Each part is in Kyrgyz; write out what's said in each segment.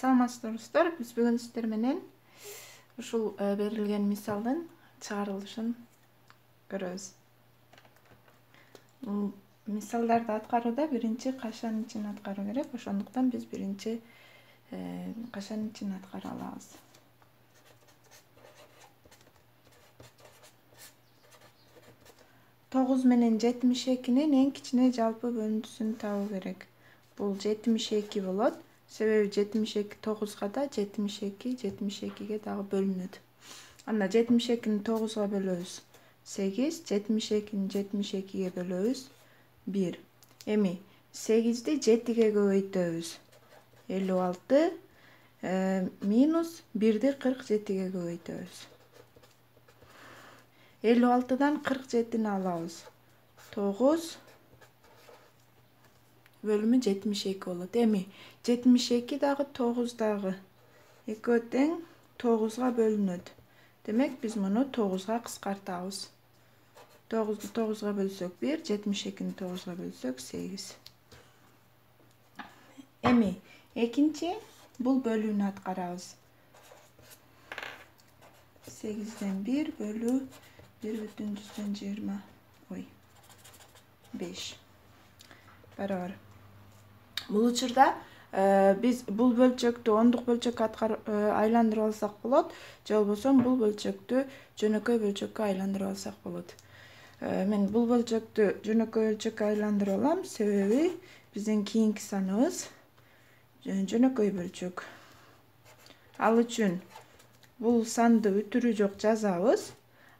Саламатсыздар достор, биз бүгүн сиздер менен ушул берилген мисалдын чыгарылышын көрөбүз. Мисалдарды аткарууда биринчи кашан ичин аткаруу керек, ошондуктан биз биринчи кашан ичин аткара алабыз. Тогуз менен 72'nin эң кичине жалпы бөлүндүсүн табуу керек. Бул 72 болот. Себеби 72 9'га да 72 72'ге дагы бөлүнөт. Анда 72'ni 9'ga бөлөбүз 8, 72'ni 72'ge бөлөбүз 1. Эми 8'ди 7'ge көбөйтөбүз 56 минус 1'ди 47'ge көбөйтөбүз. 56'дан 47'ni алабыз. 9 бөлümü 72 болот. Эми 72 дагы 9 дагы экөө тең 9'ga бөлүнөт. Демек биз муну 9'ga кыскартабыз. 9'ду 9'ga бөлсөк 1, 72'ni 9'ga бөлсөк 8. Эми экинчи бул бөлүүнү аткарабыз. 8'den 1 бөлүү 1,20 5 барабар. Бул учурда биз бул бөлчөктү ондук бөлчөккө айландырып алсак болот, же болбосо бул бөлчөктү жөнөкөй бөлчөккө айландырып алсак болот. Мен бул бөлчөктү жөнөкөй бөлчөккө айландырып алам, себеби биздин кийинки саныбыз жөнөкөй бөлчөк. Ал үчүн бул санды үтүрү жок жазабыз.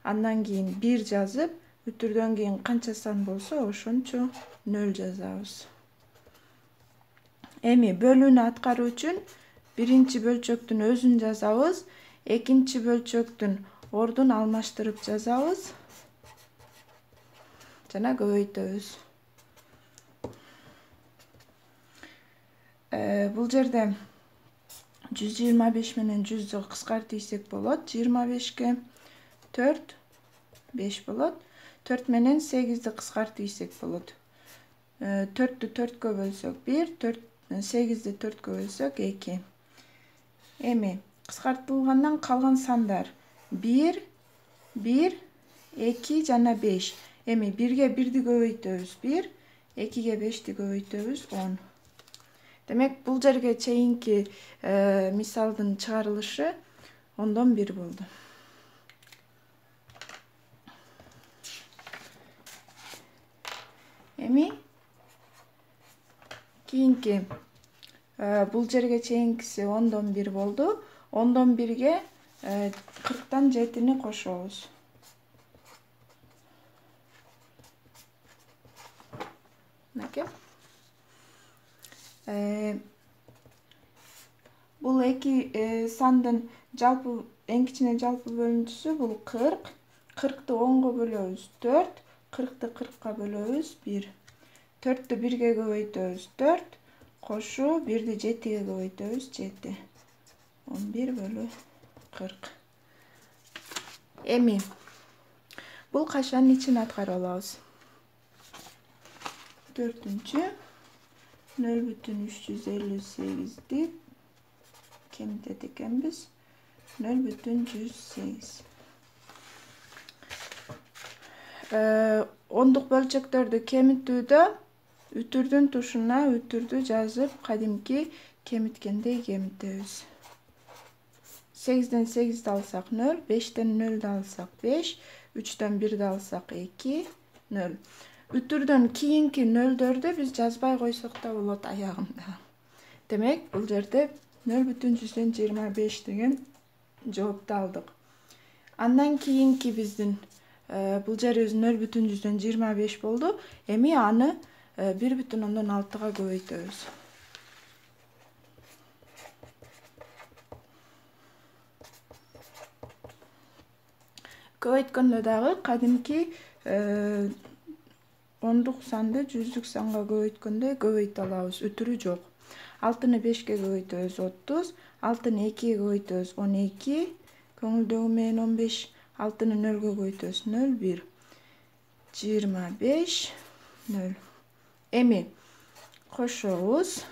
Андан кийин 1 жазып, үтүрдөн кийин канча сан болсо ошончо 0 жазабыз. Эми бөлүүнү аткаруу үчүн биринчи бөлчөктүн өзүн жазабыз, экинчи бөлчөктүн ордун алмаштырып жазабыз жана көбөйтөбүз. Бул жерде 125 менен 100'ды кыскарт ийсек болот. 25'ке 4 5 болот. 4 менен 8'ди кыскарт ийсек болот. 4'тү 4'кө бөлсөк 1, 8'ди 4'кө бөлсөк 2. Эми кыскартылгандан калган сандар 1, 1, 2 жана 5. Эми 1'ге 1'ди көбөйтөбүз 1, 2'ге 5'ти көбөйтөбүз 10. Демек бул жерге чейинки мисалдын чыгарылышы 10'дон 1 болду. Эми кийинки бул жерге чейинкиси 10'дон 1 болду. 10'дон 1'ге 40'тан 7'ni кошобуз. Мынакей. Бул эки сандын жалпы эң кичине жалпы бөлүндүсү бул 40. 40'ты 10'го бөлөбүз 4, 40'ты 40'ка бөлөбүз 1. 4'тү 1'ге көбөйтөбүз 4, кошуу 1'ди 7'ге көбөйтөбүз 7. 11 бөлü 40. Эми бул кашан ичин аткарып алабыз. 4-нчү 0,358'ди кемитет экенбиз. 0,108. Ондук бөлчөктөрдү кемитүүдө үтүрдүн тушуна үтүрдү жазып, кадимки кемиткендей кемитебиз. 8'ден 8'ди алсак 0, 5'тен 0'ду алсак 5, 3'төн 1'ди алсак 2, 0. Үтүрдөн кийинки 0'дөрдү биз жазбай койсок да болот аягында. Демек, бул жерде 0,125 деген жоопту алдык. Андан кийинки биздин бул жерибиз 0,125 болду. Эми аны 1,6'га көбөйтөбүз. Көбөйткөндө дагы кадимки ондук санды жүздүк санга көбөйткөндөй көбөйтө алабыз. Үтүрү жок. 6'ны 5'ке көбөйтөбүз 30, 6'ны 2'ге көбөйтөбүз 12, көңүлдөгү менен 15, 6'ны 0'га көбөйтөбүз 0, 1, 25, 0. Эми кошобуз.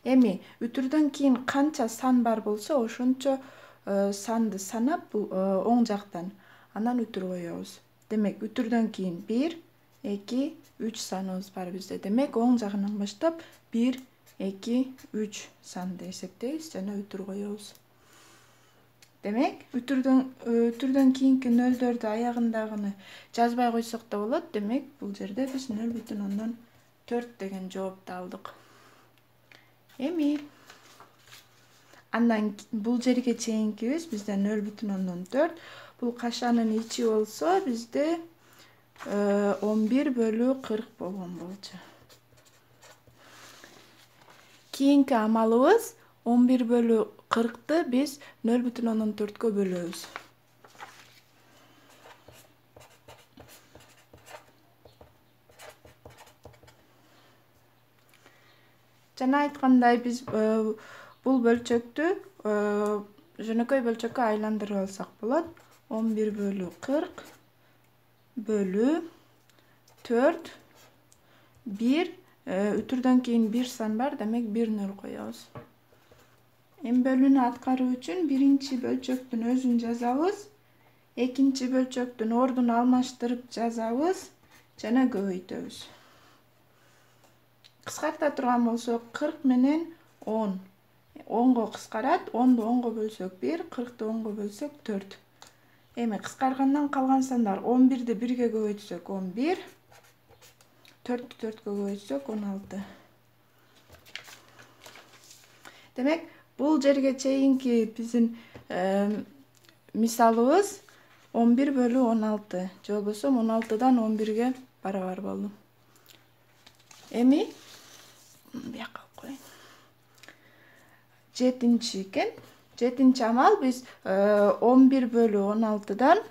Эми үтүрдөн кийин канча сан бар болсо, ошончо санды санап, бул оң жактан анан үтүр коебуз. Демек, үтүрдөн кийин 1, 2, 3 саныбыз бар бизде. Демек, оң жагынан баштап 1, 2, 3 санды эсептейбиз жана үтүр коебуз. Демек, үтүрдөн кийинки нөлдөрдү аягындагыны жазбай койсок да болот. Демек, бул жерде биз 0,4 деген жоопту алдык. Эми андан бул жерге чейинкибиз бизде 0,4. Бул кашанын ичи болсо, бизде 11/40 болгон болчу. Кийинки амалыбыз 11/40'ты биз 0,4кө бөлөбүз. Жана айткандай, биз бул бөлчөктү жөнөкөй бөлчөккө айландырып алсак болот. 11/40 бөлүү 4 1. Үтүрдөн кийин 1 сан бар, демек 1 0 коебуз. Эми бөлүүнү аткаруу үчүн биринчи бөлчөктүн өзүн жазабыз, экинчи бөлчөктүн ордун алмаштырып жазабыз жана көбөйтөбүз. Кыскарта турган болсок, 40 менен 10. 10го кыскарат, 10ду 10го бөлсөк 1, 40ты 10го бөлсөк 4. Эми кыскаргандан калган сандар 11ди 1ге көбөйтсөк 11, 4'тү 4кө көбөйтсөк 16. Демек, бул жерге чейинки биздин мисалыбыз 11/16. Же болбосо 16дан 11ге барабар болду. Эми бияка коеюн. 7-чи экен. 7-чи амал биз 11/16'дан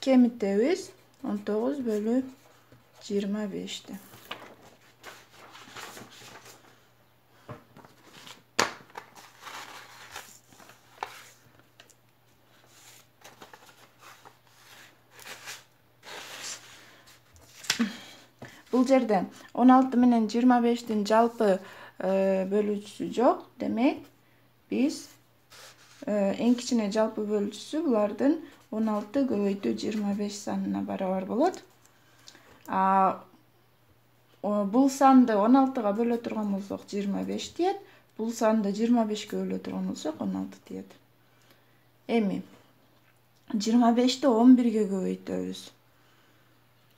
кемитебиз 19/25'ти. Бул жерде 16 менен 25'тин жалпы бөлүүчүсү жок. Демек, биз эң кичине жалпы бөлүүчүсү булардын 16 көбөйтүү 25 санына барабар болот. Бул санды 16га бөлө турган болсок 25 тиет. Бул санды 25ке бөлө турган болсок 16 тиет. Эми 25'ти 11ге көбөйтөбүз.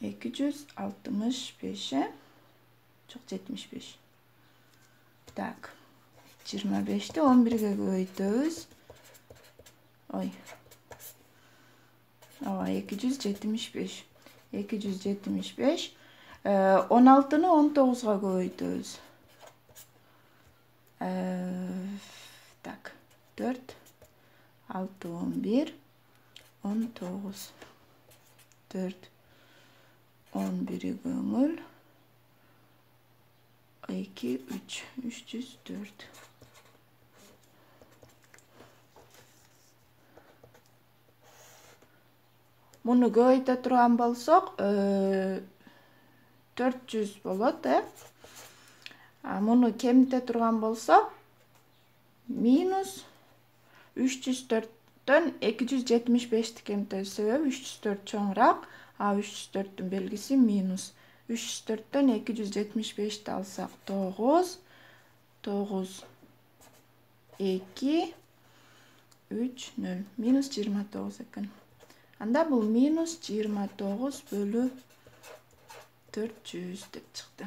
265, жок 75. Так. 25'ти 11ге көбөйтөбүз. Ой. 275. 275. 16'ны 19'га көбөйтөбүз. Так. 4, 6, 11, 19. 4, 11 көңүл. 2, 3, 304. Муну көбөйтө турган болсок, 400 болот, Муну кемите турган болсок, минус 304'төн 275'ти кемитебиз. Себеби 304 чоңураак, 304'түн белгиси минус. 304'төн 275'ти алсак 9, 9, 2, 3, 0. Минус 29 экен. Анда бул минус 29/400 деп чыкты.